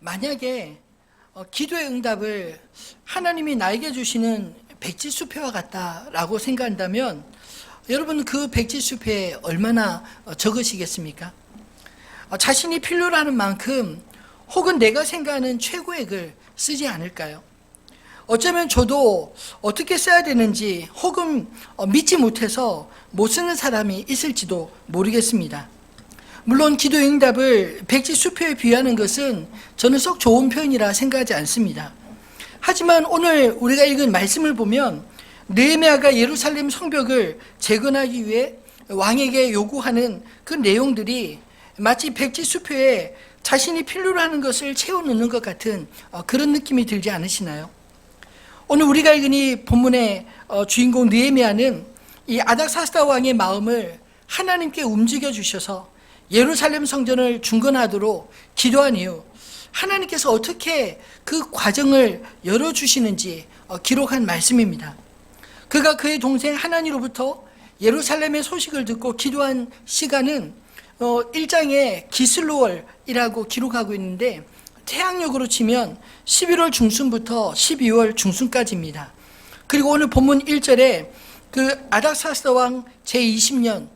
만약에 기도의 응답을 하나님이 나에게 주시는 백지수표와 같다라고 생각한다면 여러분 그 백지수표에 얼마나 적으시겠습니까? 자신이 필요로 하는 만큼 혹은 내가 생각하는 최고액을 쓰지 않을까요? 어쩌면 저도 어떻게 써야 되는지 혹은 믿지 못해서 못 쓰는 사람이 있을지도 모르겠습니다. 물론 기도의 응답을 백지수표에 비유하는 것은 저는 썩 좋은 표현이라 생각하지 않습니다. 하지만 오늘 우리가 읽은 말씀을 보면 느헤미야가 예루살렘 성벽을 재건하기 위해 왕에게 요구하는 그 내용들이 마치 백지수표에 자신이 필요로 하는 것을 채워넣는 것 같은 그런 느낌이 들지 않으시나요? 오늘 우리가 읽은 이 본문의 주인공 느헤미야는 이 아닥사스다 왕의 마음을 하나님께 움직여 주셔서 예루살렘 성전을 중건하도록 기도한 이후 하나님께서 어떻게 그 과정을 열어주시는지 기록한 말씀입니다. 그가 그의 동생 하나니로부터 예루살렘의 소식을 듣고 기도한 시간은 1장에 기슬로월이라고 기록하고 있는데 태양력으로 치면 11월 중순부터 12월 중순까지입니다. 그리고 오늘 본문 1절에 그 아닥사스다 왕 제20년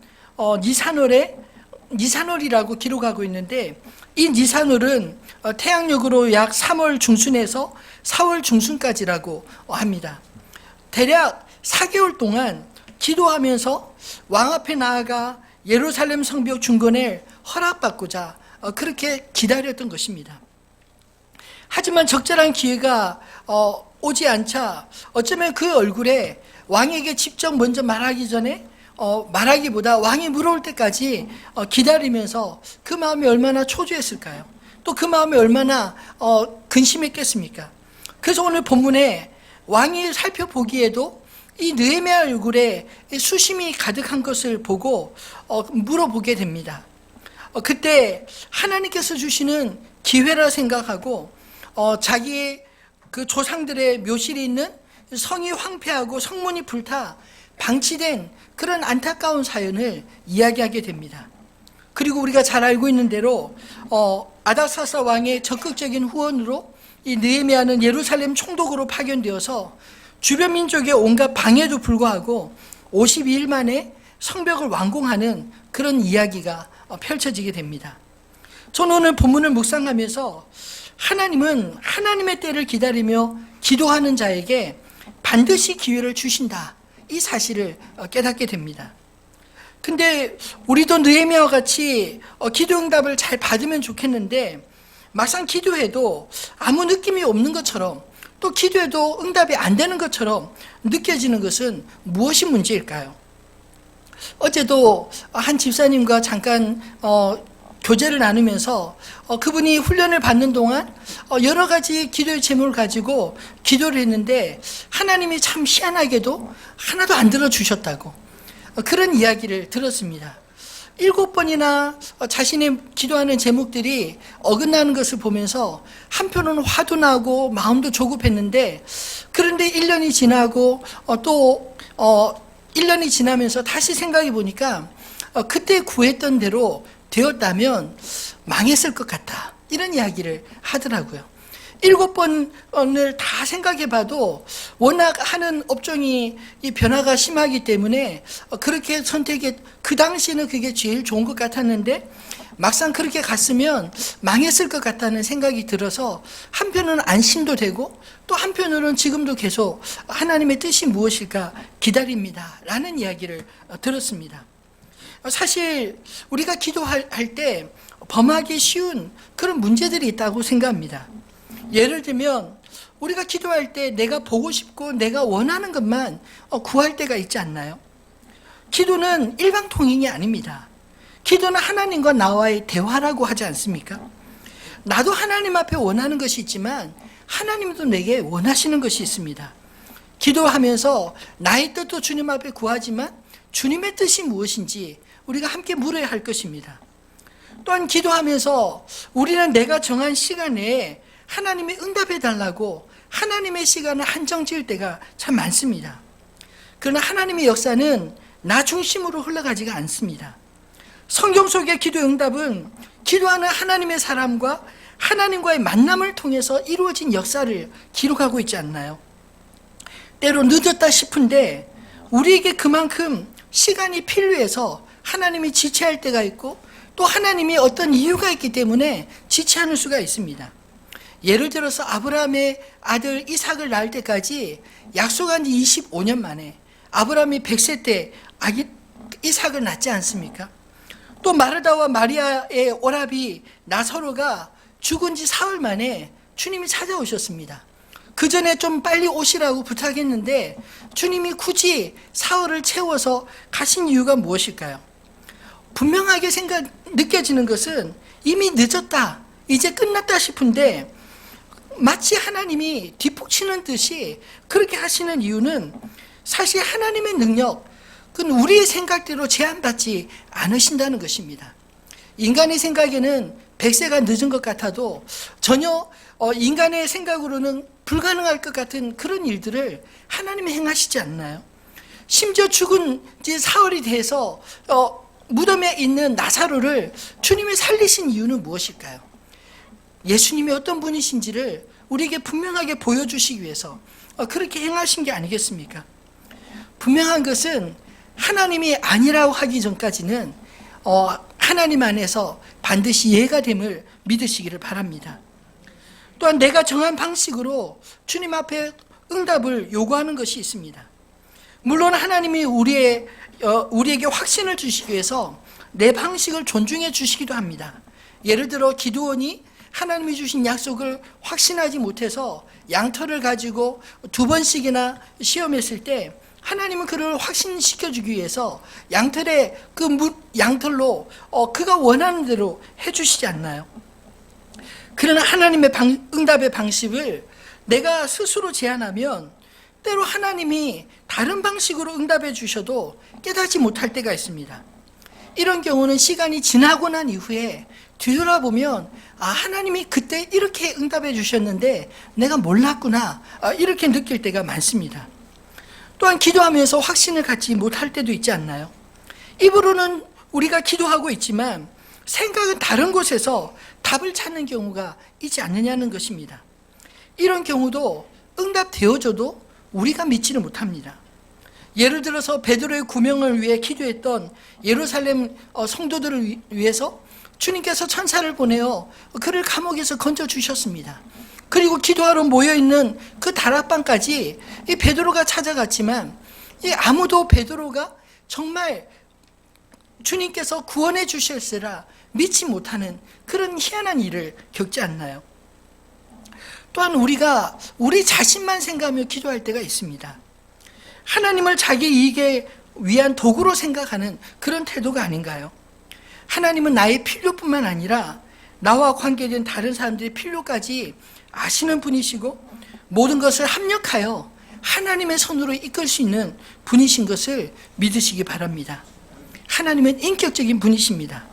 니산월이라고 기록하고 있는데 이 니산월은 태양력으로 약 3월 중순에서 4월 중순까지라고 합니다. 대략 4개월 동안 기도하면서 왕 앞에 나아가 예루살렘 성벽 중건을 허락받고자 그렇게 기다렸던 것입니다. 하지만 적절한 기회가 오지 않자 어쩌면 그 얼굴에 왕에게 직접 먼저 말하기 전에 말하기보다 왕이 물어올 때까지 기다리면서 그 마음이 얼마나 초조했을까요? 또 그 마음이 얼마나 근심했겠습니까? 그래서 오늘 본문에 왕이 살펴보기에도 이 느헤미야 얼굴에 수심이 가득한 것을 보고 물어보게 됩니다. 그때 하나님께서 주시는 기회라 생각하고 자기의 그 조상들의 묘실이 있는 성이 황폐하고 성문이 불타 방치된 그런 안타까운 사연을 이야기하게 됩니다. 그리고 우리가 잘 알고 있는 대로 아닥사스다 왕의 적극적인 후원으로 이 느헤미야는 예루살렘 총독으로 파견되어서 주변 민족의 온갖 방해도 불구하고 52일 만에 성벽을 완공하는 그런 이야기가 펼쳐지게 됩니다. 저는 오늘 본문을 묵상하면서 하나님은 하나님의 때를 기다리며 기도하는 자에게 반드시 기회를 주신다, 이 사실을 깨닫게 됩니다. 근데 우리도 느헤미야와 같이 기도 응답을 잘 받으면 좋겠는데 막상 기도해도 아무 느낌이 없는 것처럼 또 기도해도 응답이 안 되는 것처럼 느껴지는 것은 무엇이 문제일까요? 어제도 한 집사님과 잠깐 교제를 나누면서 그분이 훈련을 받는 동안 여러 가지 기도의 제목을 가지고 기도를 했는데 하나님이 참 희한하게도 하나도 안 들어주셨다고 그런 이야기를 들었습니다. 7번이나 자신의 기도하는 제목들이 어긋나는 것을 보면서 한편으로는 화도 나고 마음도 조급했는데 그런데 1년이 지나고 또 1년이 지나면서 다시 생각해 보니까 그때 구했던 대로 되었다면 망했을 것 같다, 이런 이야기를 하더라고요. 7번을 다 생각해 봐도 워낙 하는 업종이 이 변화가 심하기 때문에 그렇게 선택해, 그 당시에는 그게 제일 좋은 것 같았는데 막상 그렇게 갔으면 망했을 것 같다는 생각이 들어서 한편으로는 안심도 되고 또 한편으로는 지금도 계속 하나님의 뜻이 무엇일까 기다립니다 라는 이야기를 들었습니다. 사실 우리가 기도할 때 범하기 쉬운 그런 문제들이 있다고 생각합니다. 예를 들면 우리가 기도할 때 내가 보고 싶고 내가 원하는 것만 구할 때가 있지 않나요? 기도는 일방통행이 아닙니다. 기도는 하나님과 나와의 대화라고 하지 않습니까? 나도 하나님 앞에 원하는 것이 있지만 하나님도 내게 원하시는 것이 있습니다. 기도하면서 나의 뜻도 주님 앞에 구하지만 주님의 뜻이 무엇인지 우리가 함께 물어야 할 것입니다. 또한 기도하면서 우리는 내가 정한 시간에 하나님이 응답해 달라고 하나님의 시간을 한정 지을 때가 참 많습니다. 그러나 하나님의 역사는 나 중심으로 흘러가지가 않습니다. 성경 속의 기도 응답은 기도하는 하나님의 사람과 하나님과의 만남을 통해서 이루어진 역사를 기록하고 있지 않나요? 때로 늦었다 싶은데 우리에게 그만큼 시간이 필요해서 하나님이 지체할 때가 있고 또 하나님이 어떤 이유가 있기 때문에 지체하는 수가 있습니다. 예를 들어서 아브라함의 아들 이삭을 낳을 때까지 약속한 지 25년 만에 아브라함이 100세 때 아기 이삭을 낳지 않습니까? 또 마르다와 마리아의 오라비 나사로가 죽은 지 사흘 만에 주님이 찾아오셨습니다. 그 전에 좀 빨리 오시라고 부탁했는데 주님이 굳이 사흘을 채워서 가신 이유가 무엇일까요? 분명하게 느껴지는 것은 이미 늦었다, 이제 끝났다 싶은데 마치 하나님이 뒷북치는 듯이 그렇게 하시는 이유는 사실 하나님의 능력, 그건 우리의 생각대로 제한받지 않으신다는 것입니다. 인간의 생각에는 100세가 늦은 것 같아도 전혀 인간의 생각으로는 불가능할 것 같은 그런 일들을 하나님이 행하시지 않나요? 심지어 죽은 지 사흘이 돼서 무덤에 있는 나사로를 주님이 살리신 이유는 무엇일까요? 예수님이 어떤 분이신지를 우리에게 분명하게 보여주시기 위해서 그렇게 행하신 게 아니겠습니까? 분명한 것은 하나님이 아니라고 하기 전까지는 하나님 안에서 반드시 예가 됨을 믿으시기를 바랍니다. 또한 내가 정한 방식으로 주님 앞에 응답을 요구하는 것이 있습니다. 물론 하나님이 우리에게 확신을 주시기 위해서 내 방식을 존중해 주시기도 합니다. 예를 들어 기드온이 하나님이 주신 약속을 확신하지 못해서 양털을 가지고 2번씩이나 시험했을 때 하나님은 그를 확신시켜주기 위해서 양털로 그가 원하는 대로 해주시지 않나요? 그러나 하나님의 응답의 방식을 내가 스스로 제안하면 때로 하나님이 다른 방식으로 응답해 주셔도 깨닫지 못할 때가 있습니다. 이런 경우는 시간이 지나고 난 이후에 뒤돌아보면 하나님이 그때 이렇게 응답해 주셨는데 내가 몰랐구나 이렇게 느낄 때가 많습니다. 또한 기도하면서 확신을 갖지 못할 때도 있지 않나요? 입으로는 우리가 기도하고 있지만 생각은 다른 곳에서 답을 찾는 경우가 있지 않느냐는 것입니다. 이런 경우도 응답되어져도 우리가 믿지는 못합니다. 예를 들어서 베드로의 구명을 위해 기도했던 예루살렘 성도들을 위해서 주님께서 천사를 보내어 그를 감옥에서 건져주셨습니다. 그리고 기도하러 모여있는 그 다락방까지 이 베드로가 찾아갔지만 아무도 베드로가 정말 주님께서 구원해 주실세라 믿지 못하는 그런 희한한 일을 겪지 않나요? 또한 우리가 우리 자신만 생각하며 기도할 때가 있습니다. 하나님을 자기 이익에 위한 도구로 생각하는 그런 태도가 아닌가요? 하나님은 나의 필요뿐만 아니라 나와 관계된 다른 사람들의 필요까지 아시는 분이시고 모든 것을 합력하여 하나님의 손으로 이끌 수 있는 분이신 것을 믿으시기 바랍니다. 하나님은 인격적인 분이십니다.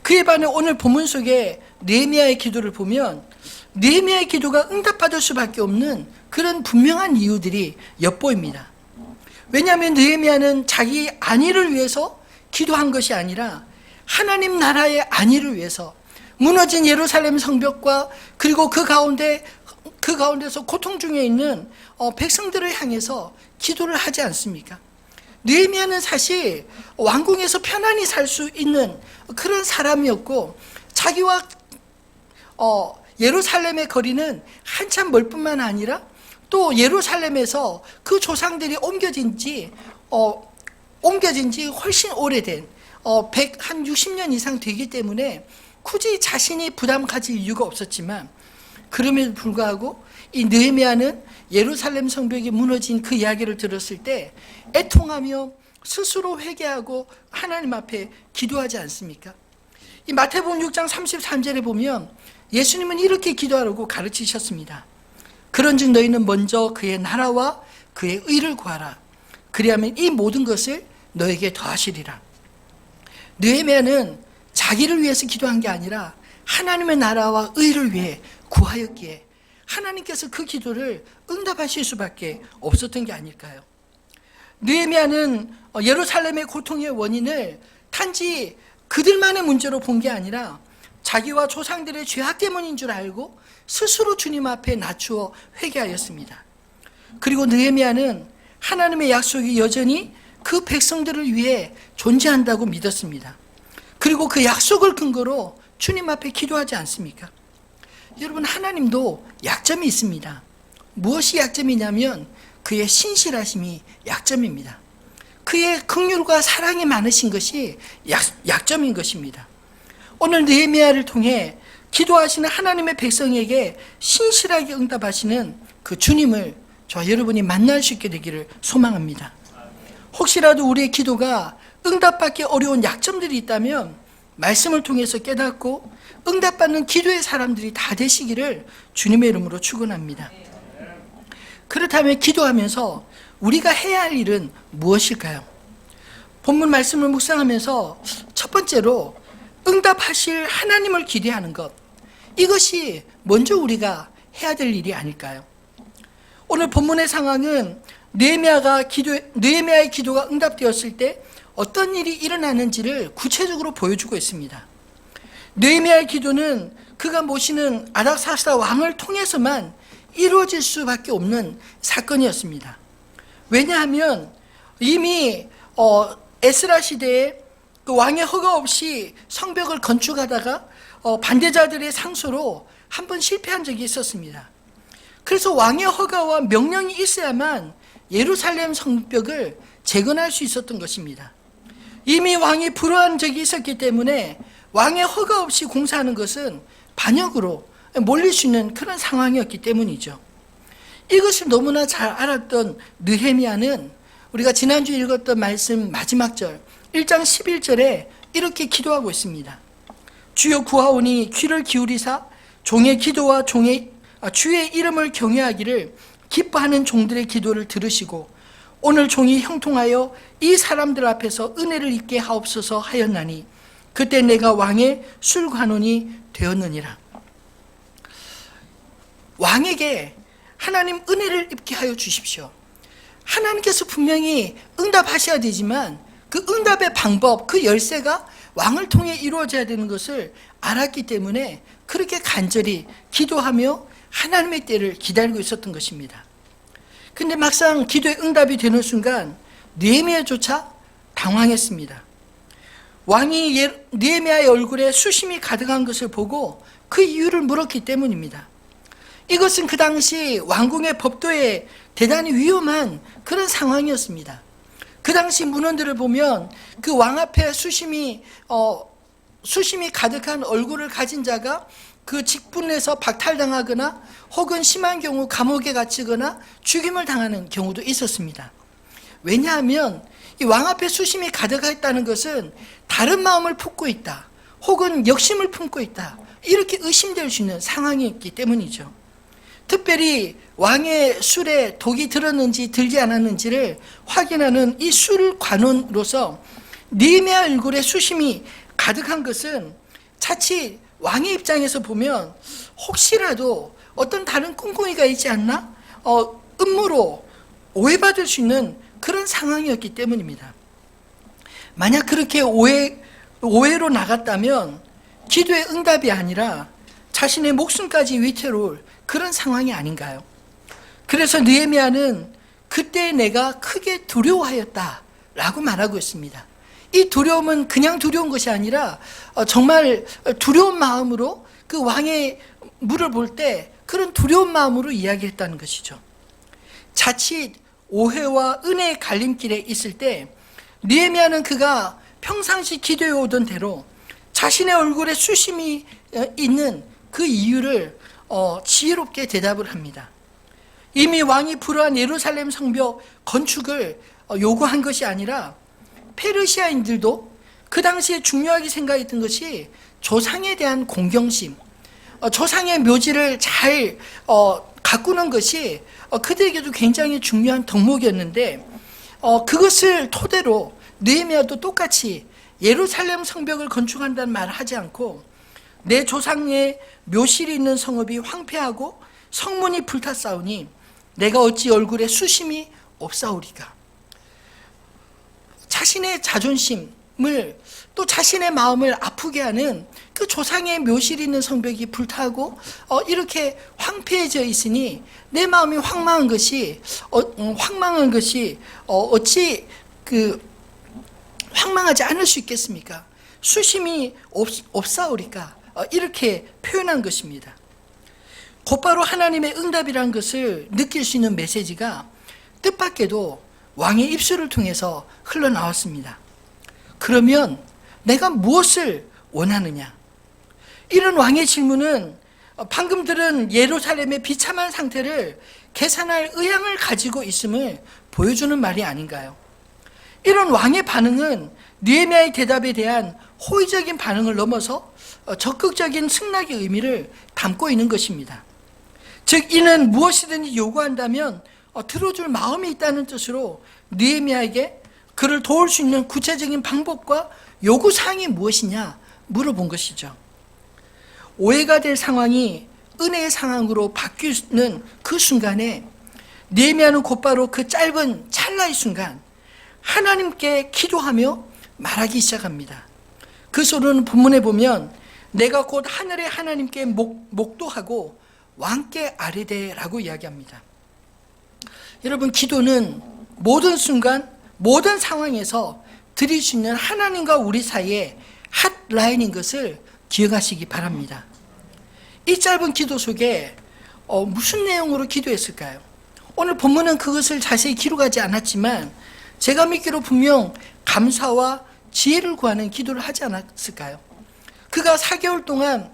그에 반해 오늘 본문 속에 느헤미야의 기도를 보면 느헤미야의 기도가 응답받을 수밖에 없는 그런 분명한 이유들이 엿보입니다. 왜냐하면 느헤미야는 자기 안위를 위해서 기도한 것이 아니라 하나님 나라의 안위를 위해서 무너진 예루살렘 성벽과 그리고 그 가운데서 고통 중에 있는 백성들을 향해서 기도를 하지 않습니까? 느헤미야는 사실 왕궁에서 편안히 살 수 있는 그런 사람이었고 자기와 예루살렘의 거리는 한참 멀 뿐만 아니라 또 예루살렘에서 그 조상들이 옮겨진 지 훨씬 오래된 160년 이상 되기 때문에 굳이 자신이 부담 가질 이유가 없었지만 그럼에도 불구하고 이 느헤미야는 예루살렘 성벽이 무너진 그 이야기를 들었을 때 애통하며 스스로 회개하고 하나님 앞에 기도하지 않습니까? 이 마태복음 6장 33절에 보면 예수님은 이렇게 기도하라고 가르치셨습니다. 그런즉 너희는 먼저 그의 나라와 그의 의를 구하라. 그리하면 이 모든 것을 너에게 더하시리라. 느헤미야는 자기를 위해서 기도한 게 아니라 하나님의 나라와 의를 위해 구하였기에 하나님께서 그 기도를 응답하실 수밖에 없었던 게 아닐까요? 느헤미야는 예루살렘의 고통의 원인을 단지 그들만의 문제로 본 게 아니라 자기와 조상들의 죄악 때문인 줄 알고 스스로 주님 앞에 낮추어 회개하였습니다. 그리고 느헤미야는 하나님의 약속이 여전히 그 백성들을 위해 존재한다고 믿었습니다. 그리고 그 약속을 근거로 주님 앞에 기도하지 않습니까? 여러분, 하나님도 약점이 있습니다. 무엇이 약점이냐면 그의 신실하심이 약점입니다. 그의 긍휼과 사랑이 많으신 것이 약점인 것입니다. 오늘 느헤미야를 통해 기도하시는 하나님의 백성에게 신실하게 응답하시는 그 주님을 저와 여러분이 만날 수 있게 되기를 소망합니다. 혹시라도 우리의 기도가 응답받기 어려운 약점들이 있다면 말씀을 통해서 깨닫고 응답받는 기도의 사람들이 다 되시기를 주님의 이름으로 축원합니다. 그렇다면 기도하면서 우리가 해야 할 일은 무엇일까요? 본문 말씀을 묵상하면서 첫 번째로 응답하실 하나님을 기대하는 것, 이것이 먼저 우리가 해야 될 일이 아닐까요? 오늘 본문의 상황은 느헤미야의 기도가 응답되었을 때 어떤 일이 일어나는지를 구체적으로 보여주고 있습니다. 느헤미야의 기도는 그가 모시는 아닥사스다 왕을 통해서만 이루어질 수밖에 없는 사건이었습니다. 왜냐하면 이미 에스라 시대에 그 왕의 허가 없이 성벽을 건축하다가 반대자들의 상소로 한 번 실패한 적이 있었습니다. 그래서 왕의 허가와 명령이 있어야만 예루살렘 성벽을 재건할 수 있었던 것입니다. 이미 왕이 불허한 적이 있었기 때문에 왕의 허가 없이 공사하는 것은 반역으로 몰릴 수 있는 그런 상황이었기 때문이죠. 이것을 너무나 잘 알았던 느헤미야는 우리가 지난주에 읽었던 말씀 마지막 절 1장 11절에 이렇게 기도하고 있습니다. 주여 구하오니 귀를 기울이사 종의 기도와 주의 이름을 경외하기를 기뻐하는 종들의 기도를 들으시고 오늘 종이 형통하여 이 사람들 앞에서 은혜를 입게 하옵소서 하였나니 그때 내가 왕의 술관원이 되었느니라. 왕에게 하나님 은혜를 입게 하여 주십시오. 하나님께서 분명히 응답하셔야 되지만 그 응답의 방법, 그 열쇠가 왕을 통해 이루어져야 되는 것을 알았기 때문에 그렇게 간절히 기도하며 하나님의 때를 기다리고 있었던 것입니다. 근데 막상 기도의 응답이 되는 순간 느헤미야조차 당황했습니다. 왕이 느헤미야의 얼굴에 수심이 가득한 것을 보고 그 이유를 물었기 때문입니다. 이것은 그 당시 왕궁의 법도에 대단히 위험한 그런 상황이었습니다. 그 당시 문헌들을 보면 그 왕 앞에 수심이 가득한 얼굴을 가진 자가 그 직분에서 박탈당하거나 혹은 심한 경우 감옥에 갇히거나 죽임을 당하는 경우도 있었습니다. 왜냐하면 이 왕 앞에 수심이 가득했다는 것은 다른 마음을 품고 있다, 혹은 역심을 품고 있다, 이렇게 의심될 수 있는 상황이었기 때문이죠. 특별히 왕의 술에 독이 들었는지 들지 않았는지를 확인하는 이 술관원으로서 느헤미야 얼굴에 수심이 가득한 것은 자칫 왕의 입장에서 보면 혹시라도 어떤 다른 꿍꿍이가 있지 않나? 음모로 오해받을 수 있는 그런 상황이었기 때문입니다. 만약 그렇게 오해로 나갔다면 기도의 응답이 아니라 자신의 목숨까지 위태로울 그런 상황이 아닌가요? 그래서 느헤미야는 그때 내가 크게 두려워하였다라고 말하고 있습니다. 이 두려움은 그냥 두려운 것이 아니라 정말 두려운 마음으로 그 왕의 물을 볼 때 그런 두려운 마음으로 이야기했다는 것이죠. 자칫 오해와 은혜의 갈림길에 있을 때 느헤미야는 그가 평상시 기도해 오던 대로 자신의 얼굴에 수심이 있는 그 이유를 지혜롭게 대답을 합니다. 이미 왕이 불허한 예루살렘 성벽 건축을 요구한 것이 아니라 페르시아인들도 그 당시에 중요하게 생각했던 것이 조상에 대한 공경심, 조상의 묘지를 잘 가꾸는 것이 그들에게도 굉장히 중요한 덕목이었는데 그것을 토대로 느헤미야도 똑같이 예루살렘 성벽을 건축한다는 말을 하지 않고 내 조상의 묘실이 있는 성읍이 황폐하고 성문이 불탔사오니 내가 어찌 얼굴에 수심이 없사오리까. 자신의 자존심을 또 자신의 마음을 아프게 하는 그 그 조상의 묘실이 있는 성벽이 불타고 이렇게 황폐해져 있으니 내 마음이 황망한 것이 어찌 그 황망하지 않을 수 있겠습니까? 수심이 없사오리까 이렇게 표현한 것입니다. 곧바로 하나님의 응답이라는 것을 느낄 수 있는 메시지가 뜻밖에도 왕의 입술을 통해서 흘러나왔습니다. 그러면 내가 무엇을 원하느냐? 이런 왕의 질문은 방금 들은 예루살렘의 비참한 상태를 개선할 의향을 가지고 있음을 보여주는 말이 아닌가요? 이런 왕의 반응은 느헤미야의 대답에 대한 호의적인 반응을 넘어서 적극적인 승낙의 의미를 담고 있는 것입니다. 즉 이는 무엇이든지 요구한다면 들어줄 마음이 있다는 뜻으로 느헤미야에게 그를 도울 수 있는 구체적인 방법과 요구사항이 무엇이냐 물어본 것이죠. 오해가 될 상황이 은혜의 상황으로 바뀌는 그 순간에 느헤미야는 곧바로 그 짧은 찰나의 순간 하나님께 기도하며 말하기 시작합니다. 그 소리는 본문에 보면 내가 곧 하늘의 하나님께 목도하고 왕께 아뢰되라고 이야기합니다. 여러분, 기도는 모든 순간 모든 상황에서 드릴 수 있는 하나님과 우리 사이의 핫라인인 것을 기억하시기 바랍니다. 이 짧은 기도 속에 무슨 내용으로 기도했을까요? 오늘 본문은 그것을 자세히 기록하지 않았지만 제가 믿기로 분명 감사와 지혜를 구하는 기도를 하지 않았을까요? 그가 4개월 동안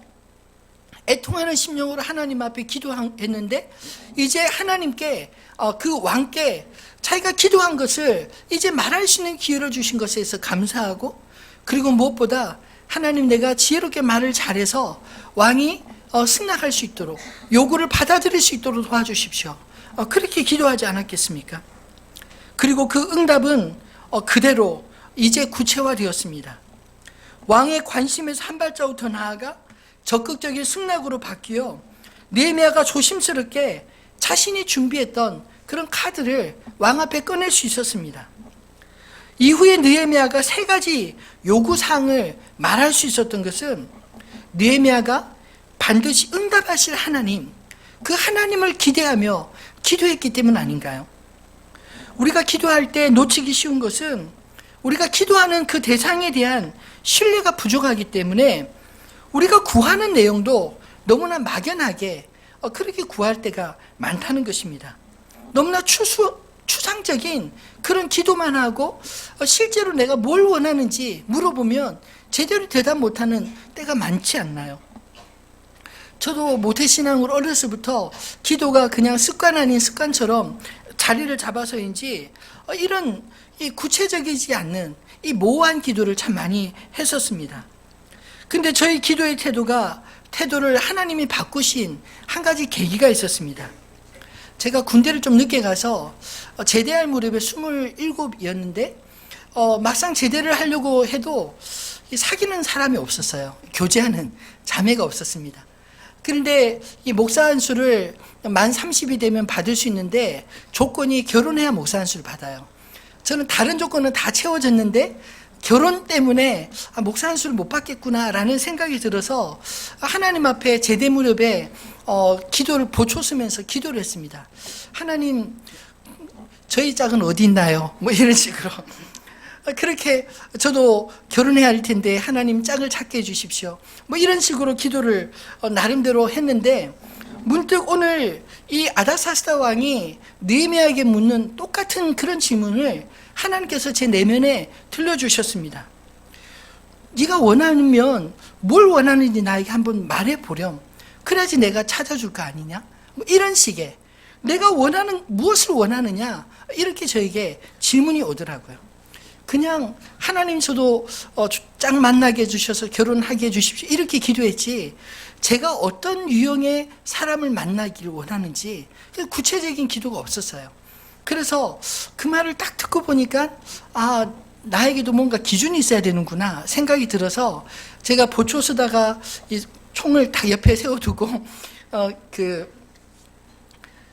애통하는 심령으로 하나님 앞에 기도했는데 이제 하나님께 그 왕께 자기가 기도한 것을 이제 말할 수 있는 기회를 주신 것에 대해서 감사하고, 그리고 무엇보다 하나님, 내가 지혜롭게 말을 잘해서 왕이 승낙할 수 있도록, 요구를 받아들일 수 있도록 도와주십시오. 그렇게 기도하지 않았겠습니까? 그리고 그 응답은 그대로 이제 구체화되었습니다. 왕의 관심에서 한 발자국 더 나아가 적극적인 승낙으로 바뀌어 느헤미야가 조심스럽게 자신이 준비했던 그런 카드를 왕 앞에 꺼낼 수 있었습니다. 이후에 느헤미야가 3가지 요구사항을 말할 수 있었던 것은 느헤미야가 반드시 응답하실 하나님, 그 하나님을 기대하며 기도했기 때문 아닌가요? 우리가 기도할 때 놓치기 쉬운 것은 우리가 기도하는 그 대상에 대한 신뢰가 부족하기 때문에 우리가 구하는 내용도 너무나 막연하게 그렇게 구할 때가 많다는 것입니다. 너무나 추상적인 그런 기도만 하고 실제로 내가 뭘 원하는지 물어보면 제대로 대답 못하는 때가 많지 않나요? 저도 모태신앙으로 어렸을부터 기도가 그냥 습관 아닌 습관처럼 자리를 잡아서인지 이런 이 구체적이지 않는 이 모호한 기도를 참 많이 했었습니다. 근데 저희 기도의 태도를 하나님이 바꾸신 한 가지 계기가 있었습니다. 제가 군대를 좀 늦게 가서 제대할 무렵에 27이었는데 막상 제대를 하려고 해도 사귀는 사람이 없었어요. 교제하는 자매가 없었습니다. 그런데 이 목사 안수를 만 30이 되면 받을 수 있는데 조건이 결혼해야 목사 안수를 받아요. 저는 다른 조건은 다 채워졌는데 결혼 때문에 목사 안수를 못 받겠구나라는 생각이 들어서 하나님 앞에 제대 무렵에 기도를 보초 쓰면서 기도를 했습니다. 하나님, 저희 짝은 어디 있나요? 뭐 이런 식으로. 그렇게 저도 결혼해야 할 텐데 하나님 짝을 찾게 해주십시오. 뭐 이런 식으로 기도를 나름대로 했는데 문득 오늘 이 아닥사스다 왕이 느헤미야에게 묻는 똑같은 그런 질문을 하나님께서 제 내면에 들려주셨습니다. 네가 원하면 뭘 원하는지 나에게 한번 말해보렴. 그래야지 내가 찾아줄 거 아니냐? 뭐 이런 식의 내가 무엇을 원하느냐, 이렇게 저에게 질문이 오더라고요. 그냥 하나님, 저도 짝 만나게 해주셔서 결혼하게 해주십시오, 이렇게 기도했지 제가 어떤 유형의 사람을 만나기를 원하는지 구체적인 기도가 없었어요. 그래서 그 말을 딱 듣고 보니까 나에게도 뭔가 기준이 있어야 되는구나 생각이 들어서 제가 보초 쓰다가 이 총을 딱 옆에 세워두고 그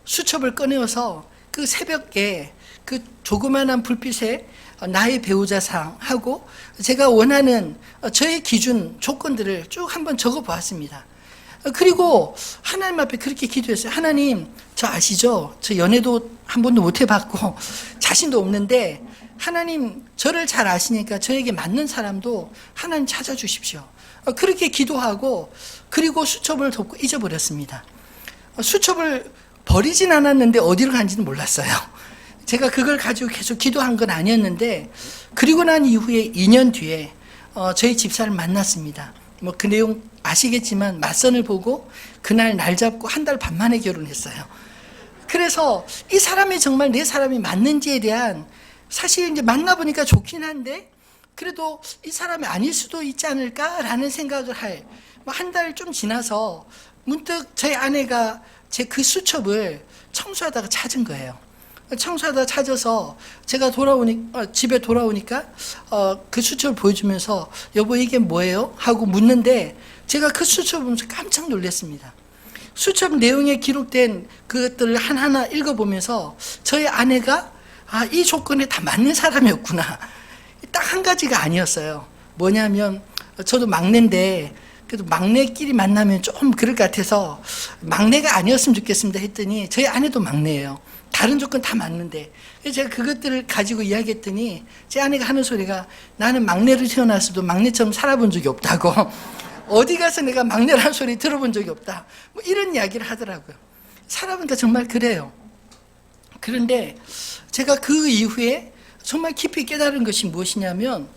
수첩을 꺼내어서 그 새벽에 그 조그만한 불빛에 나의 배우자상하고 제가 원하는 저의 기준 조건들을 쭉 한번 적어 보았습니다. 그리고 하나님 앞에 그렇게 기도했어요. 하나님, 저 아시죠? 저 연애도 한 번도 못 해봤고 자신도 없는데 하나님 저를 잘 아시니까 저에게 맞는 사람도 하나님 찾아주십시오. 그렇게 기도하고 그리고 수첩을 덮고 잊어버렸습니다. 수첩을 버리진 않았는데 어디로 간지는 몰랐어요. 제가 그걸 가지고 계속 기도한 건 아니었는데 그리고 난 이후에 2년 뒤에 저희 집사를 만났습니다. 뭐 그 내용 아시겠지만 맞선을 보고 그날 날 잡고 한 달 반 만에 결혼했어요. 그래서 이 사람이 정말 내 사람이 맞는지에 대한 사실 이제 만나보니까 좋긴 한데 그래도 이 사람이 아닐 수도 있지 않을까라는 생각을 할 한 달 좀 지나서 문득 저희 아내가 제 그 수첩을 청소하다가 찾은 거예요. 청소하다 찾아서 제가 집에 돌아오니까 그 수첩을 보여주면서 여보 이게 뭐예요? 하고 묻는데 제가 그 수첩을 보면서 깜짝 놀랐습니다. 수첩 내용에 기록된 그것들을 하나하나 읽어보면서 저희 아내가 이 조건에 다 맞는 사람이었구나. 딱 한 가지가 아니었어요. 뭐냐면 저도 막내인데 그래도 막내끼리 만나면 좀 그럴 것 같아서 막내가 아니었으면 좋겠습니다 했더니 저희 아내도 막내예요. 다른 조건 다 맞는데 제가 그것들을 가지고 이야기했더니 제 아내가 하는 소리가 나는 막내로 태어났어도 막내처럼 살아본 적이 없다고 어디 가서 내가 막내라는 소리 들어본 적이 없다 뭐 이런 이야기를 하더라고요. 살아보니까 정말 그래요. 그런데 제가 그 이후에 정말 깊이 깨달은 것이 무엇이냐면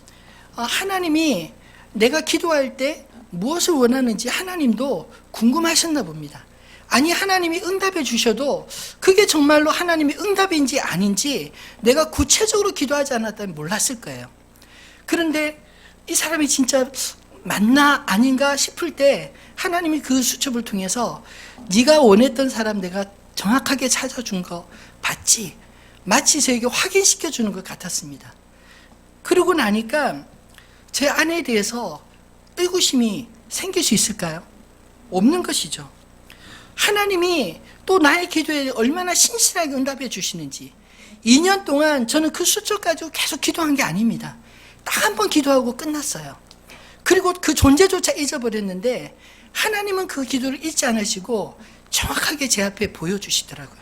하나님이 내가 기도할 때 무엇을 원하는지 하나님도 궁금하셨나 봅니다. 아니 하나님이 응답해 주셔도 그게 정말로 하나님의 응답인지 아닌지 내가 구체적으로 기도하지 않았다면 몰랐을 거예요. 그런데 이 사람이 진짜 맞나 아닌가 싶을 때 하나님이 그 수첩을 통해서 네가 원했던 사람 내가 정확하게 찾아준 거 봤지? 마치 저에게 확인시켜 주는 것 같았습니다. 그러고 나니까 제 아내에 대해서 의구심이 생길 수 있을까요? 없는 것이죠. 하나님이 또 나의 기도에 얼마나 신실하게 응답해 주시는지 2년 동안 저는 그 수첩 가지고 계속 기도한 게 아닙니다. 딱 한 번 기도하고 끝났어요. 그리고 그 존재조차 잊어버렸는데 하나님은 그 기도를 잊지 않으시고 정확하게 제 앞에 보여주시더라고요.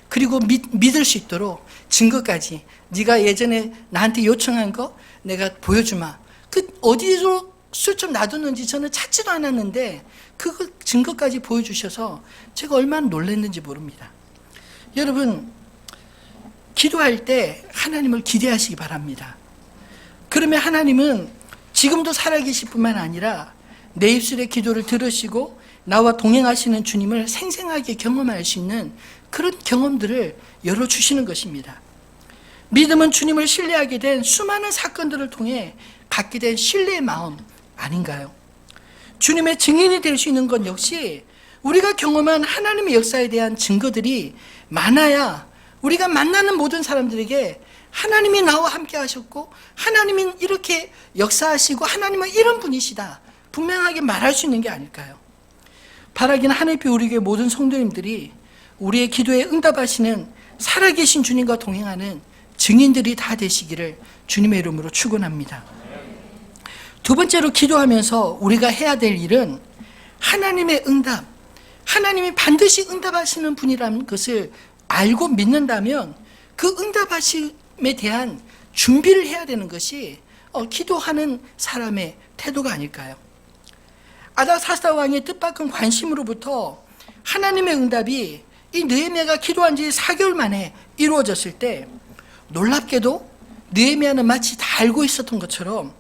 그리고 믿을 수 있도록 증거까지 네가 예전에 나한테 요청한 거 내가 보여주마. 그 어디로 수첩 놔뒀는지 저는 찾지도 않았는데 그 증거까지 보여주셔서 제가 얼마나 놀랐는지 모릅니다. 여러분 기도할 때 하나님을 기대하시기 바랍니다. 그러면 하나님은 지금도 살아계실 뿐만 아니라 내 입술의 기도를 들으시고 나와 동행하시는 주님을 생생하게 경험할 수 있는 그런 경험들을 열어주시는 것입니다. 믿음은 주님을 신뢰하게 된 수많은 사건들을 통해 갖게 된 신뢰의 마음 아닌가요? 주님의 증인이 될 수 있는 건 역시 우리가 경험한 하나님의 역사에 대한 증거들이 많아야 우리가 만나는 모든 사람들에게 하나님이 나와 함께 하셨고 하나님이 이렇게 역사하시고 하나님은 이런 분이시다 분명하게 말할 수 있는 게 아닐까요? 바라기는 하늘빛 우리 교회 모든 성도님들이 우리의 기도에 응답하시는 살아계신 주님과 동행하는 증인들이 다 되시기를 주님의 이름으로 축원합니다. 두 번째로 기도하면서 우리가 해야 될 일은 하나님의 응답, 하나님이 반드시 응답하시는 분이라는 것을 알고 믿는다면 그 응답하심에 대한 준비를 해야 되는 것이 기도하는 사람의 태도가 아닐까요? 아닥사스다 왕의 뜻밖은 관심으로부터 하나님의 응답이 이 느헤미야가 기도한 지 4개월 만에 이루어졌을 때 놀랍게도 느헤미야는 마치 다 알고 있었던 것처럼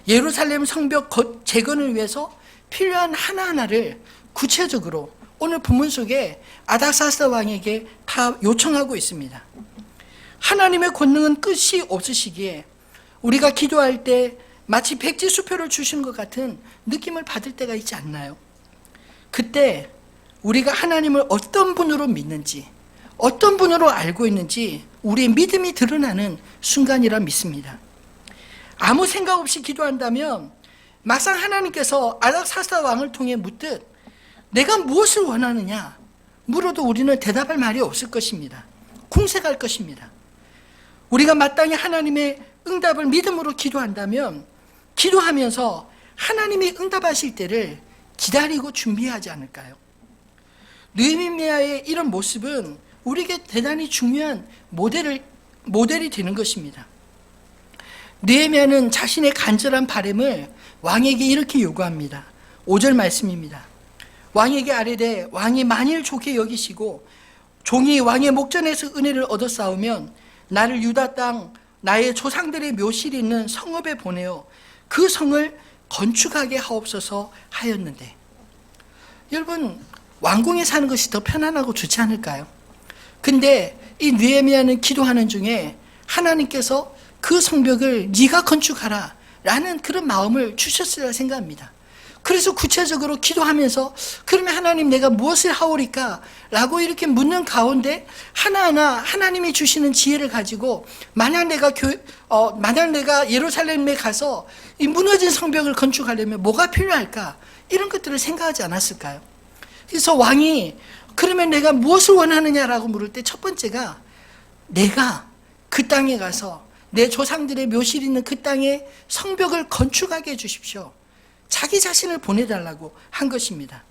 예루살렘 성벽 재건을 위해서 필요한 하나하나를 구체적으로 오늘 본문 속에 아닥사스다 왕에게 다 요청하고 있습니다. 하나님의 권능은 끝이 없으시기에 우리가 기도할 때 마치 백지수표를 주시는 것 같은 느낌을 받을 때가 있지 않나요? 그때 우리가 하나님을 어떤 분으로 믿는지 어떤 분으로 알고 있는지 우리의 믿음이 드러나는 순간이라 믿습니다. 아무 생각 없이 기도한다면 막상 하나님께서 아닥사스다 왕을 통해 묻듯 내가 무엇을 원하느냐 물어도 우리는 대답할 말이 없을 것입니다. 궁색할 것입니다. 우리가 마땅히 하나님의 응답을 믿음으로 기도한다면 기도하면서 하나님이 응답하실 때를 기다리고 준비하지 않을까요? 느헤미야의 이런 모습은 우리에게 대단히 중요한 모델이 되는 것입니다. 느헤미야는 자신의 간절한 바람을 왕에게 이렇게 요구합니다. 5절 말씀입니다. 왕에게 아뢰되 왕이 만일 좋게 여기시고 종이 왕의 목전에서 은혜를 얻어 싸우면 나를 유다 땅 나의 조상들의 묘실이 있는 성읍에 보내어 그 성을 건축하게 하옵소서 하였는데, 여러분, 왕궁에 사는 것이 더 편안하고 좋지 않을까요? 근데 이 느헤미야는 기도하는 중에 하나님께서 그 성벽을 네가 건축하라 라는 그런 마음을 주셨으리라 생각합니다. 그래서 구체적으로 기도하면서 그러면 하나님 내가 무엇을 하오리까? 라고 이렇게 묻는 가운데 하나하나 하나님이 주시는 지혜를 가지고 만약 내가 예루살렘에 가서 이 무너진 성벽을 건축하려면 뭐가 필요할까? 이런 것들을 생각하지 않았을까요? 그래서 왕이 그러면 내가 무엇을 원하느냐라고 물을 때 첫 번째가 내가 그 땅에 가서 내 조상들의 묘실이 있는 그 땅에 성벽을 건축하게 해 주십시오. 자기 자신을 보내달라고 한 것입니다.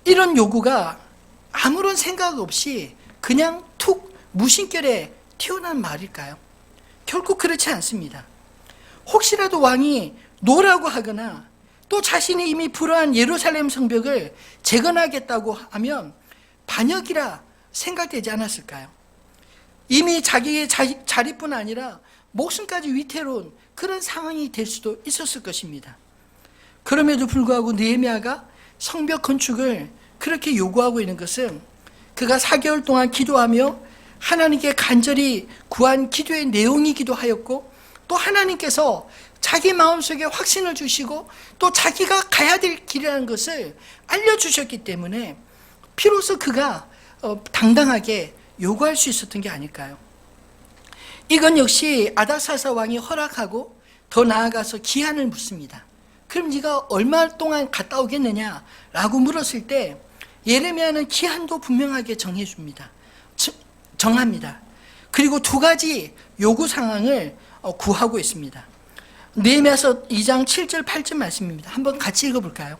이런 요구가 아무런 생각 없이 그냥 툭 무심결에 튀어나온 말일까요? 결국 그렇지 않습니다. 혹시라도 왕이 노라고 하거나 또 자신이 이미 불허한 예루살렘 성벽을 재건하겠다고 하면 반역이라 생각되지 않았을까요? 이미 자기의 자리뿐 아니라 목숨까지 위태로운 그런 상황이 될 수도 있었을 것입니다. 그럼에도 불구하고 느헤미야가 성벽 건축을 그렇게 요구하고 있는 것은 그가 4개월 동안 기도하며 하나님께 간절히 구한 기도의 내용이기도 하였고, 또 하나님께서 자기 마음속에 확신을 주시고 또 자기가 가야 될 길이라는 것을 알려주셨기 때문에 비로소 그가 당당하게 요구할 수 있었던 게 아닐까요? 이건 역시 아닥사스다 왕이 허락하고 더 나아가서 기한을 묻습니다. 그럼 네가 얼마 동안 갔다 오겠느냐라고 물었을 때 예레미야는 기한도 분명하게 정합니다. 그리고 2가지 요구 상황을 구하고 있습니다. 느헤미야서 2장 7절 8절 말씀입니다. 한번 같이 읽어볼까요?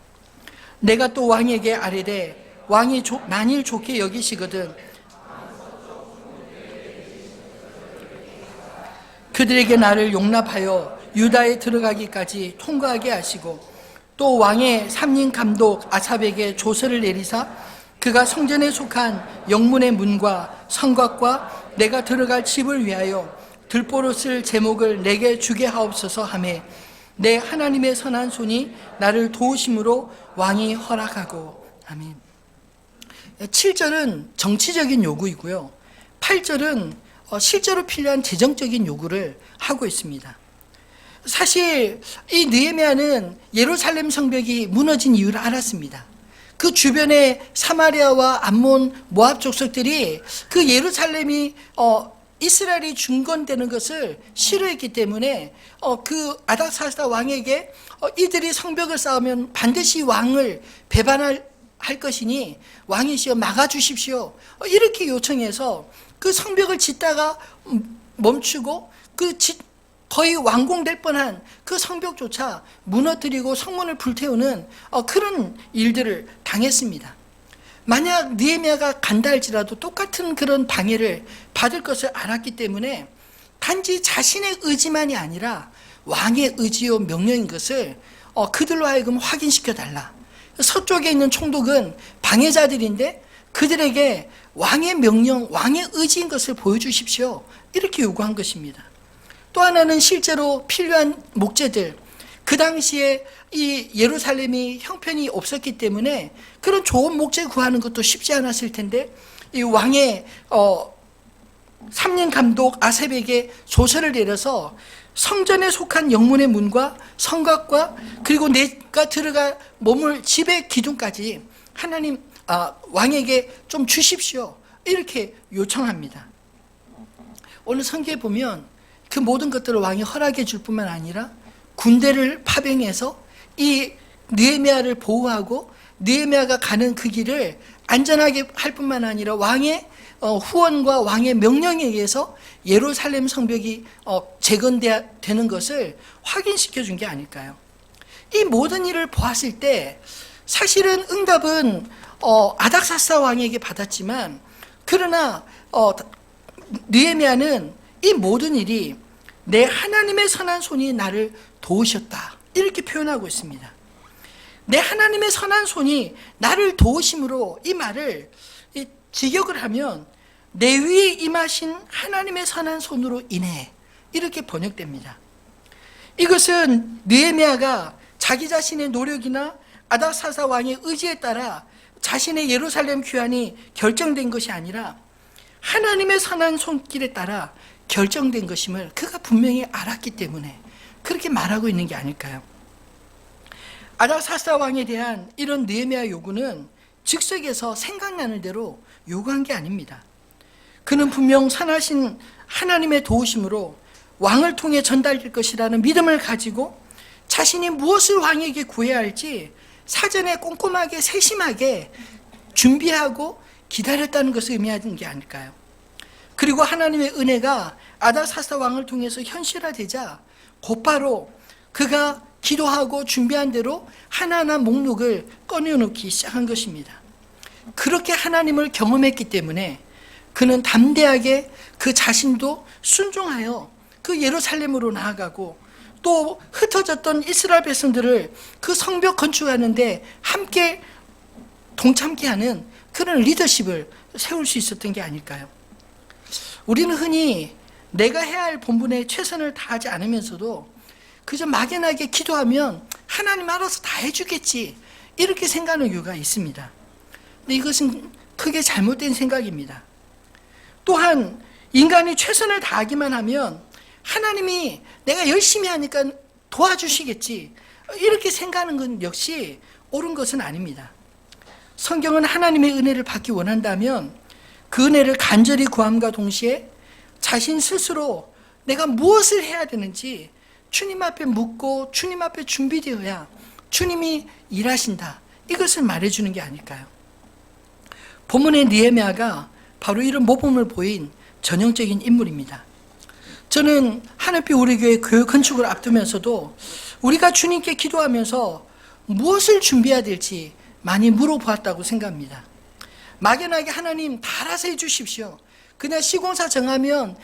내가 또 왕에게 아뢰되 왕이 만일 좋게 여기시거든 그들에게 나를 용납하여 유다에 들어가기까지 통과하게 하시고, 또 왕의 삼림 감독 아삽에게 조서를 내리사 그가 성전에 속한 영문의 문과 성곽과 내가 들어갈 집을 위하여 들보로 쓸 제목을 내게 주게 하옵소서 하매 내 하나님의 선한 손이 나를 도우심으로 왕이 허락하고. 아멘. 7절은 정치적인 요구이고요, 8절은 실제로 필요한 재정적인 요구를 하고 있습니다. 사실 이 느헤미야는 예루살렘 성벽이 무너진 이유를 알았습니다. 그 주변에 사마리아와 암몬, 모압 족속들이 그 예루살렘이 이스라엘이 중건되는 것을 싫어했기 때문에 그 아닥사스다 왕에게 이들이 성벽을 쌓으면 반드시 왕을 배반할 것이니 왕이시여 막아주십시오, 이렇게 요청해서 그 성벽을 짓다가 멈추고 거의 완공될 뻔한 그 성벽조차 무너뜨리고 성문을 불태우는 그런 일들을 당했습니다. 만약 느헤미야가 간다 할지라도 똑같은 그런 방해를 받을 것을 알았기 때문에 단지 자신의 의지만이 아니라 왕의 의지요 명령인 것을 그들로 하여금 확인시켜달라. 서쪽에 있는 총독은 방해자들인데 그들에게 왕의 명령, 왕의 의지인 것을 보여주십시오, 이렇게 요구한 것입니다. 또 하나는 실제로 필요한 목재들, 그 당시에 이 예루살렘이 형편이 없었기 때문에 그런 좋은 목재 구하는 것도 쉽지 않았을 텐데 이 왕의 삼림 감독 아삽에게 조서를 내려서 성전에 속한 영문의 문과 성곽과 그리고 내가 들어가 머물 집의 기둥까지 하나님 왕에게 좀 주십시오, 이렇게 요청합니다. 오늘 성경에 보면 그 모든 것들을 왕이 허락해 줄 뿐만 아니라 군대를 파병해서 이 느헤미야를 보호하고 느헤미야가 가는 그 길을 안전하게 할 뿐만 아니라 왕의 후원과 왕의 명령에 의해서 예루살렘 성벽이 재건되는 것을 확인시켜 준 게 아닐까요? 이 모든 일을 보았을 때 사실은 응답은 아닥사스다 왕에게 받았지만, 그러나 느헤미야는 이 모든 일이 내 하나님의 선한 손이 나를 도우셨다, 이렇게 표현하고 있습니다. 내 하나님의 선한 손이 나를 도우심으로, 이 말을 직역을 하면 내 위에 임하신 하나님의 선한 손으로 인해, 이렇게 번역됩니다. 이것은 느헤미야가 자기 자신의 노력이나 아닥사스다 왕의 의지에 따라 자신의 예루살렘 귀환이 결정된 것이 아니라 하나님의 선한 손길에 따라 결정된 것임을 그가 분명히 알았기 때문에 그렇게 말하고 있는 게 아닐까요? 아닥사스다 왕에 대한 이런 느헤미야 요구는 즉석에서 생각나는 대로 요구한 게 아닙니다. 그는 분명 선하신 하나님의 도우심으로 왕을 통해 전달될 것이라는 믿음을 가지고 자신이 무엇을 왕에게 구해야 할지 사전에 꼼꼼하게 세심하게 준비하고 기다렸다는 것을 의미하는 게 아닐까요? 그리고 하나님의 은혜가 아닥사스다 왕을 통해서 현실화되자 곧바로 그가 기도하고 준비한 대로 하나하나 목록을 꺼내놓기 시작한 것입니다. 그렇게 하나님을 경험했기 때문에 그는 담대하게 그 자신도 순종하여 그 예루살렘으로 나아가고, 또 흩어졌던 이스라엘 백성들을 그 성벽 건축하는데 함께 동참케 하는 그런 리더십을 세울 수 있었던 게 아닐까요? 우리는 흔히 내가 해야 할 본분에 최선을 다하지 않으면서도 그저 막연하게 기도하면 하나님 알아서 다 해주겠지, 이렇게 생각하는 이유가 있습니다. 근데 이것은 크게 잘못된 생각입니다. 또한 인간이 최선을 다하기만 하면 하나님이 내가 열심히 하니까 도와주시겠지, 이렇게 생각하는 건 역시 옳은 것은 아닙니다. 성경은 하나님의 은혜를 받기 원한다면 그 은혜를 간절히 구함과 동시에 자신 스스로 내가 무엇을 해야 되는지 주님 앞에 묻고 주님 앞에 준비되어야 주님이 일하신다, 이것을 말해주는 게 아닐까요? 본문의 느헤미야가 바로 이런 모범을 보인 전형적인 인물입니다. 저는 하늘빛 우리 교회 교회 건축을 앞두면서도 우리가 주님께 기도하면서 무엇을 준비해야 될지 많이 물어보았다고 생각합니다. 막연하게 하나님 다 알아서 해주십시오, 그냥 시공사 정하면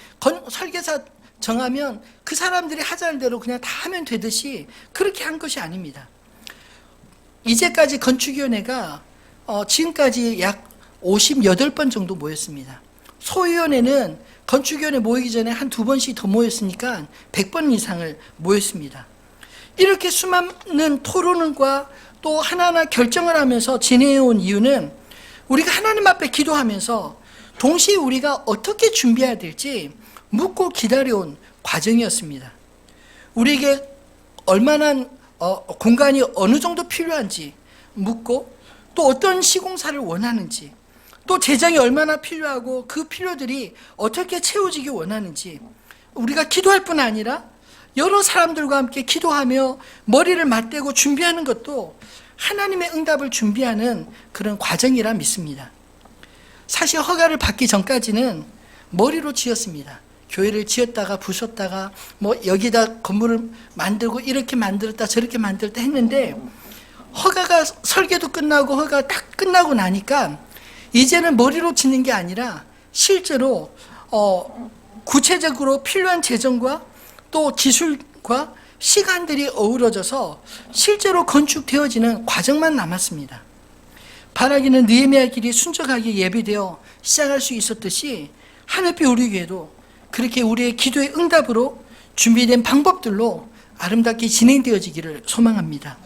설계사 정하면 그 사람들이 하자는 대로 그냥 다 하면 되듯이 그렇게 한 것이 아닙니다. 이제까지 건축위원회가 지금까지 약 58번 정도 모였습니다. 소위원회는 건축위원회 모이기 전에 한 2번씩 더 모였으니까 100번 이상을 모였습니다. 이렇게 수많은 토론과 또 하나하나 결정을 하면서 진행해온 이유는 우리가 하나님 앞에 기도하면서 동시에 우리가 어떻게 준비해야 될지 묻고 기다려온 과정이었습니다. 우리에게 얼마나 공간이 어느 정도 필요한지 묻고, 또 어떤 시공사를 원하는지, 또 재정이 얼마나 필요하고 그 필요들이 어떻게 채워지기 원하는지, 우리가 기도할 뿐 아니라 여러 사람들과 함께 기도하며 머리를 맞대고 준비하는 것도 하나님의 응답을 준비하는 그런 과정이라 믿습니다. 사실 허가를 받기 전까지는 머리로 지었습니다. 교회를 지었다가 부쉈다가 여기다 건물을 만들고 이렇게 만들었다 저렇게 만들었다 했는데, 허가가 설계도 끝나고 허가가 딱 끝나고 나니까 이제는 머리로 짓는 게 아니라 실제로 구체적으로 필요한 재정과 또 기술과 시간들이 어우러져서 실제로 건축되어지는 과정만 남았습니다. 바라기는 느헤미야 길이 순적하게 예비되어 시작할 수 있었듯이 하늘빛 우리 교회도 그렇게 우리의 기도의 응답으로 준비된 방법들로 아름답게 진행되어지기를 소망합니다.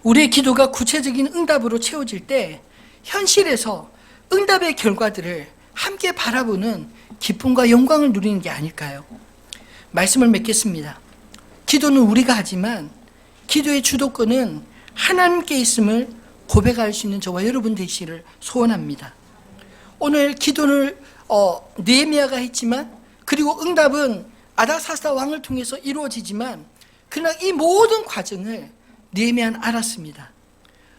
우리의 기도가 구체적인 응답으로 채워질 때 현실에서 응답의 결과들을 함께 바라보는 기쁨과 영광을 누리는 게 아닐까요? 말씀을 맺겠습니다. 기도는 우리가 하지만 기도의 주도권은 하나님께 있음을 고백할 수 있는 저와 여러분 되시기를 소원합니다. 오늘 기도를 느헤미야가 했지만, 그리고 응답은 아닥사스다 왕을 통해서 이루어지지만, 그러나 이 모든 과정을 느헤미야는 알았습니다.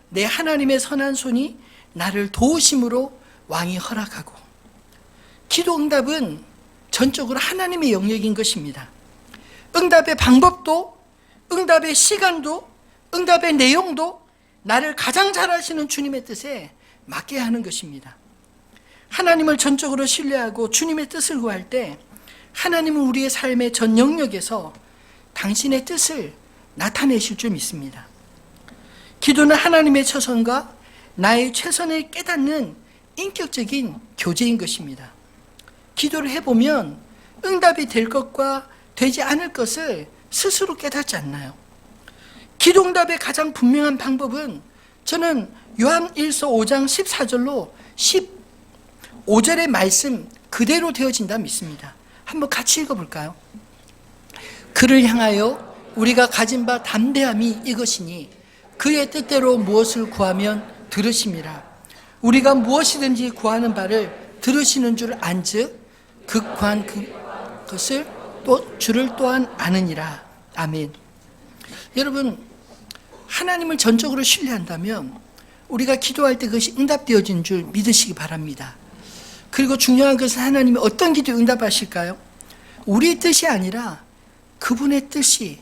내 하나님의 선한 손이 나를 도우심으로 왕이 허락하고, 기도 응답은 전적으로 하나님의 영역인 것입니다. 응답의 방법도, 응답의 시간도, 응답의 내용도 나를 가장 잘 아시는 주님의 뜻에 맞게 하는 것입니다. 하나님을 전적으로 신뢰하고 주님의 뜻을 구할 때 하나님은 우리의 삶의 전 영역에서 당신의 뜻을 나타내실 줄 믿습니다. 기도는 하나님의 처선과 나의 최선을 깨닫는 인격적인 교제인 것입니다. 기도를 해보면 응답이 될 것과 되지 않을 것을 스스로 깨닫지 않나요? 기도 응답의 가장 분명한 방법은 저는 요한 1서 5장 14절로 15절의 말씀 그대로 되어진다 믿습니다. 한번 같이 읽어볼까요? 그를 향하여 우리가 가진 바 담대함이 이것이니 그의 뜻대로 무엇을 구하면 들으심이라. 우리가 무엇이든지 구하는 바를 들으시는 줄 안즉 그 구한 그것을 또 주를 또한 아느니라. 아멘. 여러분, 하나님을 전적으로 신뢰한다면 우리가 기도할 때 그것이 응답되어진 줄 믿으시기 바랍니다. 그리고 중요한 것은 하나님이 어떤 기도 응답하실까요? 우리의 뜻이 아니라 그분의 뜻이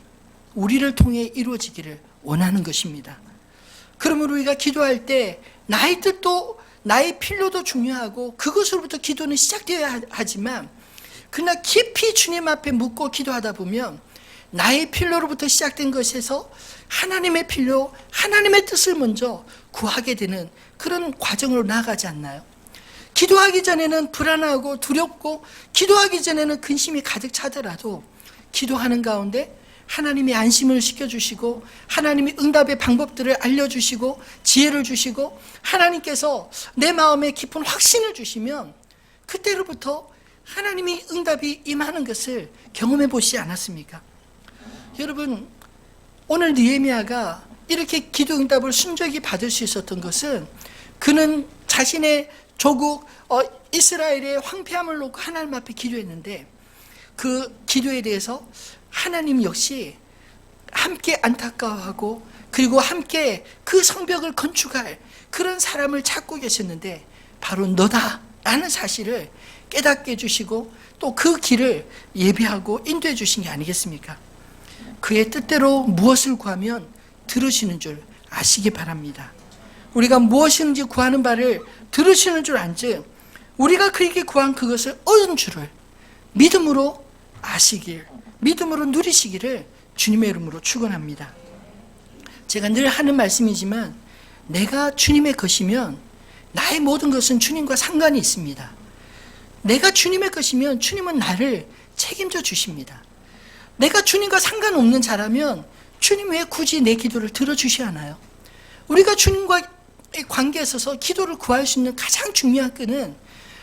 우리를 통해 이루어지기를 원하는 것입니다. 그러므로 우리가 기도할 때 나의 뜻도 나의 필요도 중요하고 그것으로부터 기도는 시작되어야 하지만 그러나 깊이 주님 앞에 묻고 기도하다 보면 나의 필요로부터 시작된 것에서 하나님의 필요, 하나님의 뜻을 먼저 구하게 되는 그런 과정으로 나아가지 않나요? 기도하기 전에는 불안하고 두렵고 기도하기 전에는 근심이 가득 차더라도 기도하는 가운데 하나님이 안심을 시켜주시고 하나님이 응답의 방법들을 알려주시고 지혜를 주시고 하나님께서 내 마음에 깊은 확신을 주시면 그때로부터 하나님이 응답이 임하는 것을 경험해 보시지 않았습니까? 여러분, 오늘 느헤미야가 이렇게 기도 응답을 순적이 받을 수 있었던 것은 그는 자신의 조국 이스라엘의 황폐함을 놓고 하나님 앞에 기도했는데 그 기도에 대해서 하나님 역시 함께 안타까워하고 그리고 함께 그 성벽을 건축할 그런 사람을 찾고 계셨는데 바로 너다라는 사실을 깨닫게 해주시고 또 그 길을 예비하고 인도해 주신 게 아니겠습니까? 그의 뜻대로 무엇을 구하면 들으시는 줄 아시기 바랍니다. 우리가 무엇인지 구하는 바를 들으시는 줄 안즉 우리가 그에게 구한 그것을 얻은 줄을 믿음으로 아시길, 믿음으로 누리시기를 주님의 이름으로 축원합니다. 제가 늘 하는 말씀이지만 내가 주님의 것이면 나의 모든 것은 주님과 상관이 있습니다. 내가 주님의 것이면 주님은 나를 책임져 주십니다. 내가 주님과 상관없는 자라면 주님 왜 굳이 내 기도를 들어주셔야 하나요? 우리가 주님과의 관계에 있어서 기도를 구할 수 있는 가장 중요한 끈은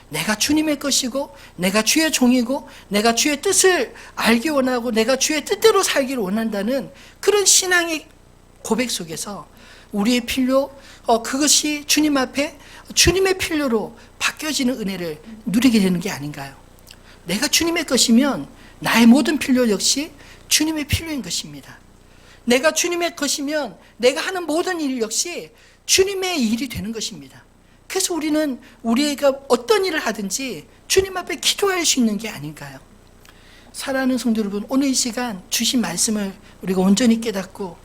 내가 주님의 것이고 내가 주의 종이고 내가 주의 뜻을 알기 원하고 내가 주의 뜻대로 살기를 원한다는 그런 신앙의 고백 속에서 우리의 필요, 그것이 주님 앞에 주님의 필요로 바뀌어지는 은혜를 누리게 되는 게 아닌가요? 내가 주님의 것이면 나의 모든 필요 역시 주님의 필요인 것입니다. 내가 주님의 것이면 내가 하는 모든 일 역시 주님의 일이 되는 것입니다. 그래서 우리는 우리가 어떤 일을 하든지 주님 앞에 기도할 수 있는 게 아닌가요? 사랑하는 성도 여러분, 오늘 이 시간 주신 말씀을 우리가 온전히 깨닫고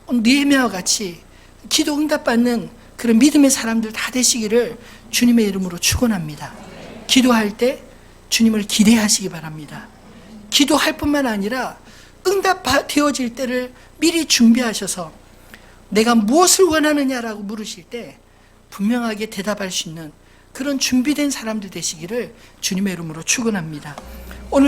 느헤미야와 같이 기도 응답받는 그런 믿음의 사람들 다 되시기를 주님의 이름으로 축원합니다. 기도할 때 주님을 기대하시기 바랍니다. 기도할 뿐만 아니라 응답되어질 때를 미리 준비하셔서 내가 무엇을 원하느냐라고 물으실 때 분명하게 대답할 수 있는 그런 준비된 사람들 되시기를 주님의 이름으로 축원합니다.